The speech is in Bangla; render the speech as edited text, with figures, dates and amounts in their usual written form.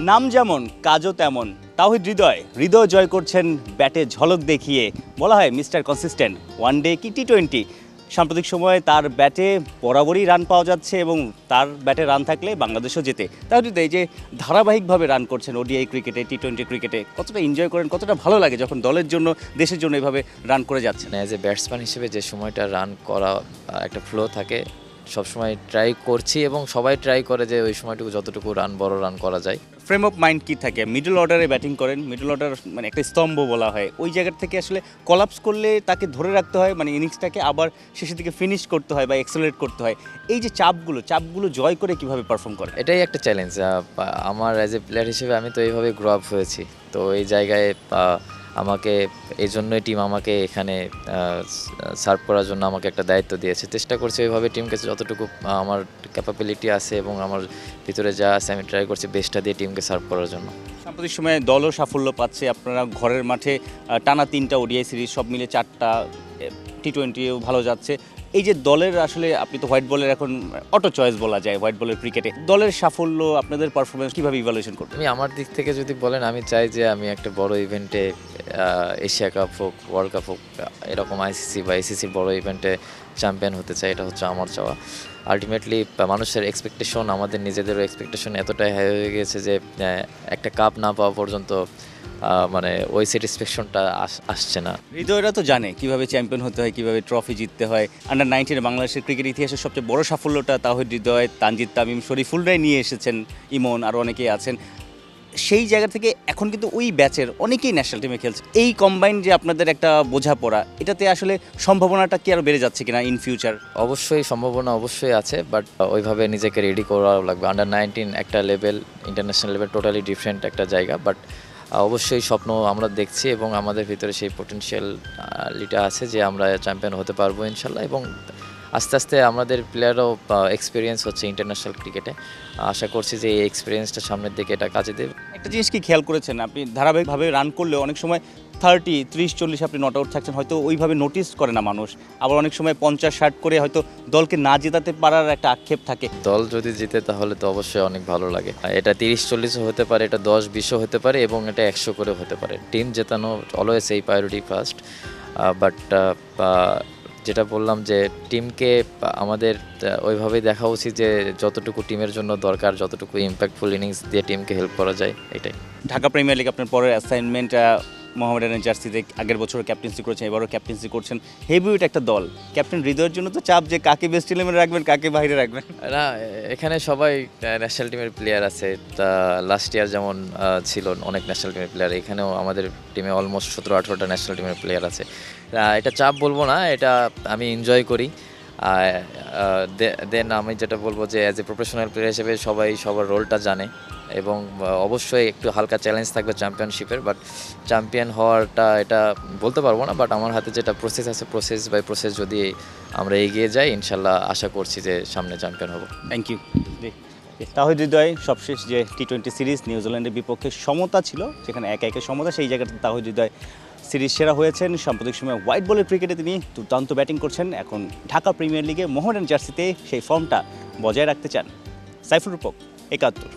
নাম যেমন কাজও তেমন। তাওহিদ হৃদয় জয় করছেন ব্যাটে ঝলক দেখিয়ে। বলা হয় মিস্টার কনসিস্টেন্ট, ওয়ান ডে কি টি-20। সাম্প্রতিক সময়ে তার ব্যাটে বরাবরই রান পাওয়া যাচ্ছে এবং তার ব্যাটে রান থাকলে বাংলাদেশও জেতে। তাওহিদ, এই যে ধারাবাহিকভাবে রান করছেন ওডিআই ক্রিকেটে, টি-20 ক্রিকেটে, কতটা এনজয় করেন, কতটা ভালো লাগে যখন দলের জন্য, দেশের জন্য এভাবে রান করে যাচ্ছেন? অ্যাজ এ ব্যাটসম্যান হিসেবে যে সময়টা রান করা একটা ফ্লো থাকে, সবসময় ট্রাই করছি এবং সবাই ট্রাই করে যে ওই সময়টুকু যতটুকু বড় রান করা যায়। ফ্রেম অফ মাইন্ড কি থাকে? মিডল অর্ডারে ব্যাটিং করেন, মিডল অর্ডার মানে একটা স্তম্ভ বলা হয়, ওই জায়গা থেকে আসলে কলাপস করলে তাকে ধরে রাখতে হয়, মানে ইনিংসটাকে আবার শেষের দিকে ফিনিশ করতে হয় বা এক্সেলারেট করতে হয়। এই যে চাপগুলো জয় করে কিভাবে পারফর্ম করে? এটাই একটা চ্যালেঞ্জ আমার অ্যাজ এ প্লেয়ার হিসেবে। আমি তো এইভাবে গ্রো আপ হয়েছি, তো এই জায়গায় আমাকে এই জন্যই টিম আমাকে এখানে সার্ভ করার জন্য আমাকে একটা দায়িত্ব দিয়েছে। চেষ্টা করছি ওইভাবে টিমকে যতটুকু আমার ক্যাপাবিলিটি আছে এবং আমার ভিতরে যা আছে আমি ট্রাই করছি বেস্টটা দিয়ে টিমকে সার্ভ করার জন্য। সাম্প্রতিক সময়ে দলও সাফল্য পাচ্ছে, আপনারা ঘরের মাঠে টানা 3টা ওডিআই সিরিজ, সব মিলে 4টা টি-20ও ভালো যাচ্ছে। এই যে দলের আসলে, আপনি তো হোয়াইট বলের এখন অটো চয়েস বলা যায় হোয়াইট বলের ক্রিকেটে, দলের সাফল্য আপনাদের পারফরমেন্স কীভাবে ইভ্যালুয়েশন করবেন? আমি আমার দিক থেকে যদি বলেন, আমি চাই যে আমি একটা বড় ইভেন্টে, এশিয়া কাপ হোক, ওয়ার্ল্ড কাপ হোক, এরকম আইসিসি বা এসিসির বড় ইভেন্টে চ্যাম্পিয়ন হতে চাই। এটা হচ্ছে আমার চাওয়া। আলটিমেটলি মানুষের এক্সপেকটেশন, আমাদের নিজেদেরও এক্সপেকটেশন এতটাই হাই হয়ে গেছে যে একটা কাপ না পাওয়া পর্যন্ত মানে ওই স্যাটিসফ্যাকশনটা আসছে না। হৃদয়রা তো জানে কীভাবে চ্যাম্পিয়ন হতে হয়, কীভাবে ট্রফি জিততে হয়। আন্ডার-19 বাংলাদেশের ক্রিকেট ইতিহাসের সবচেয়ে বড় সাফল্যটা তাওহিদ হৃদয়, তানজিদ তামিম, শরীফুলরাই নিয়ে এসেছেন, ইমন আরও অনেকেই আছেন। সেই জায়গা থেকে এখন কিন্তু ওই ব্যাচের অনেকেই ন্যাশনাল টিমে খেলছে। এই কম্বাইন যে আপনাদের একটা বোঝাপড়া, এটাতে আসলে সম্ভাবনাটা কি আরও বেড়ে যাচ্ছে কিনা ইন ফিউচার? অবশ্যই সম্ভাবনা অবশ্যই আছে, বাট ওইভাবে নিজেকে রেডি করা লাগবে। আন্ডার-19 একটা level, international level totally different একটা জায়গা। বাট অবশ্যই স্বপ্ন আমরা দেখছি এবং আমাদের ভিতরে সেই পোটেনশিয়ালিটা আছে যে আমরা চ্যাম্পিয়ন হতে পারবো ইনশাল্লাহ। এবং আস্তে আস্তে আমাদের প্লেয়ারও এক্সপিরিয়েন্স হচ্ছে ইন্টারন্যাশনাল ক্রিকেটে। আশা করছি যে এই এক্সপিরিয়েন্সটা সামনের দিকে এটা কাজে দেবে। একটা জিনিস কি খেয়াল করেছেন আপনি, ধারাবাহিকভাবে রান করলেও অনেক সময় 30, 30, 40 আপনি নট আউট থাকছেন, হয়তো ওইভাবে নোটিস করে না মানুষ। আবার অনেক সময় 50, 60 করে হয়তো দলকে না জেতাতে পারার একটা আক্ষেপ থাকে। দল যদি জিতে তাহলে তো অবশ্যই অনেক ভালো লাগে। এটা 30-40ও হতে পারে, এটা 10-20ও হতে পারে এবং এটা 100 করে হতে পারে। টিম জেতানো অলওয়েজ এই প্রায়োরিটি ফার্স্ট। বাট যেটা বললাম যে টিমকে আমাদের ওইভাবেই দেখা উচিত যে যতটুকু টিমের জন্য দরকার, যতটুকু ইম্প্যাক্টফুল ইনিংস দিয়ে টিমকে হেল্প করা যায়, এটাই। ঢাকা প্রিমিয়ার লিগ আপনার পরের অ্যাসাইনমেন্ট, মোহামেডানের জার্সিতে আগের বছর ক্যাপ্টেন্সি করেছেন, এবারও ক্যাপ্টেন্সি করছেন। হেভিওয়েট একটা দল, ক্যাপ্টেন হৃদয়ের জন্য তো চাপ যে কাকে বেস্ট ইলেভেনে রাখবেন, কাকে বাইরে রাখবেন। না, এখানে সবাই ন্যাশনাল টিমের প্লেয়ার আছে। তা লাস্ট ইয়ার যেমন ছিল অনেক ন্যাশনাল টিমের প্লেয়ার, এখানেও আমাদের টিমে অলমোস্ট 17-18টা ন্যাশনাল টিমের প্লেয়ার আছে। এটা চাপ বলবো না, এটা আমি এনজয় করি। দেন আমি যেটা বলবো যে অ্যাজ এ প্রফেশনাল প্লেয়ার হিসেবে সবাই সবার রোলটা জানে এবং অবশ্যই একটু হালকা চ্যালেঞ্জ থাকবে চ্যাম্পিয়নশিপের। বাট চ্যাম্পিয়ন হওয়ারটা এটা বলতে পারবো না, বাট আমার হাতে যেটা প্রসেস আছে, প্রসেস বাই প্রসেস যদি আমরা এগিয়ে যাই ইনশাল্লাহ আশা করছি যে সামনে চ্যাম্পিয়ন হব। Thank you. তাওহিদ হৃদয় সবশেষ যে টি-20 সিরিজ নিউজিল্যান্ডের বিপক্ষে সমতা ছিল, যেখানে 1-1 সমতা, সেই জায়গাতে তাওহিদ হৃদয় সিরিজ সেরা হয়েছেন। সাম্প্রতিক সময় হোয়াইট বলের ক্রিকেটে তিনি দুর্দান্ত ব্যাটিং করছেন। এখন ঢাকা প্রিমিয়ার লিগে মোহামেডান জার্সিতে সেই ফর্মটা বজায় রাখতে চান। সাইফুল রূপক, 71।